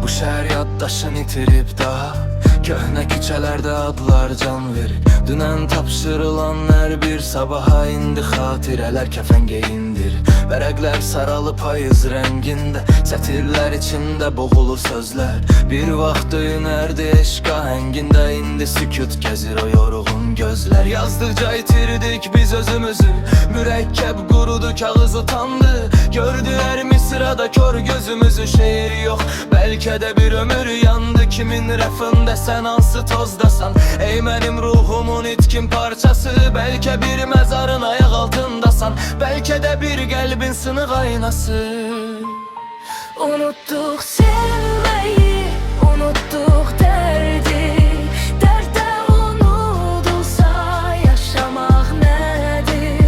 Bu şehir yaddaşını itirip daha köhnə küçələrdə adlar can verir. Dünən tapşırılan hər bir sabaha indi xatirələr kəfən geyindir. Vərəqlər saralıb payız rəngində, sətirlər içində boğulur sözlər. Bir vaxt döyünərdi eşq ahəngində, indi sükut gəzir o yorğun gözlər. Yazdıqca itirdik biz özümüzü, mürəkkəb qurudu, kağız utandı. Gördü hər misrada kör gözümüzü, şeir yox, bəlkə də bir ömür yandı. Kimin rəfində sən hansı tozdasan, ey mənim ruhumun itkin parçası. Bəlkə bir məzarın ayaq altındasan, bəlkə də bir qəlbin sınıq aynası. Unuttuk sevmeyi, unuttuk derdi. Derde unutulsa yaşamak nedir?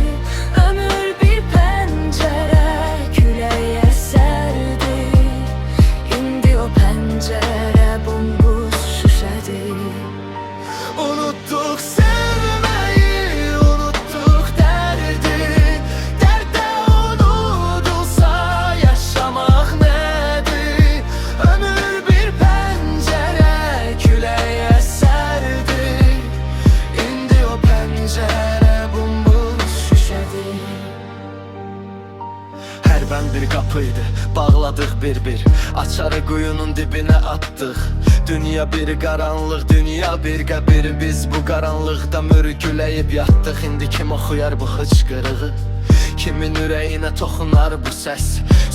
Ömür bir pencere, küleğe serdi. İndi o pencere bomboş şüşedir. Unuttuk sevmeyi, unuttuk derdi. Derde unutulsa yaşamak nedir? Ömür bir pencere, küleğe serdi. İndi o pencere bomboş şüşedir. Hər bənd bir qapıydı, bağladıq bir-bir, açarı quyunun dibinə attıq. Dünya bir qaranlıq, dünya bir qəbir. Biz bu qaranlıqda mürgüləyib yatdıq. İndi kim oxuyar bu hıçqırığı? Kimin ürəyinə toxunar bu səs?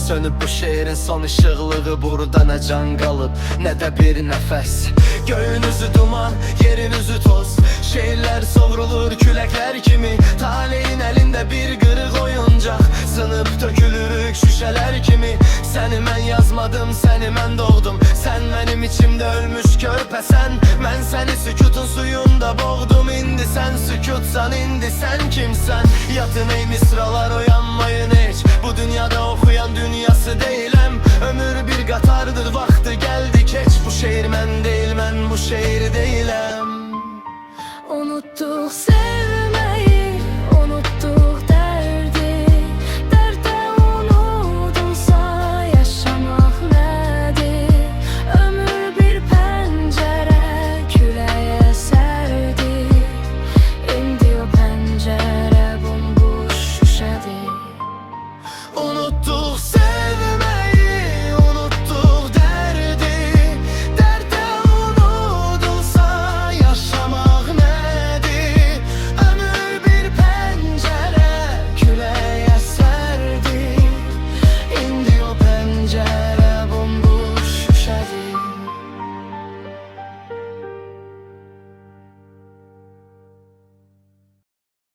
Sönüb bu şeirin son işıqlığı. Burada nə can qalıb, nə də bir nəfəs. Göyünüzü duman, yerinizi toz. Şeirlər sovrulur küləklər kimi. Taleyin əlində bir qırıq oyuncaq. Sınıb tökülürük şüşələr kimi. Səni mən yazmadım, səni mən doğdum. Sən mənim içimdə ölmüş körpəsən. Mən səni sükutun suyunda boğdum. İndi sən sükutsan, indi sən kimsən? Yatın ey misralar, oyanmayın heç. Bu dünyada oxuyan dünyası deyiləm. Ömür bir qatardır, vaxtı gəldi keç. Bu şeir mən deyil, mən bu şeir deyiləm.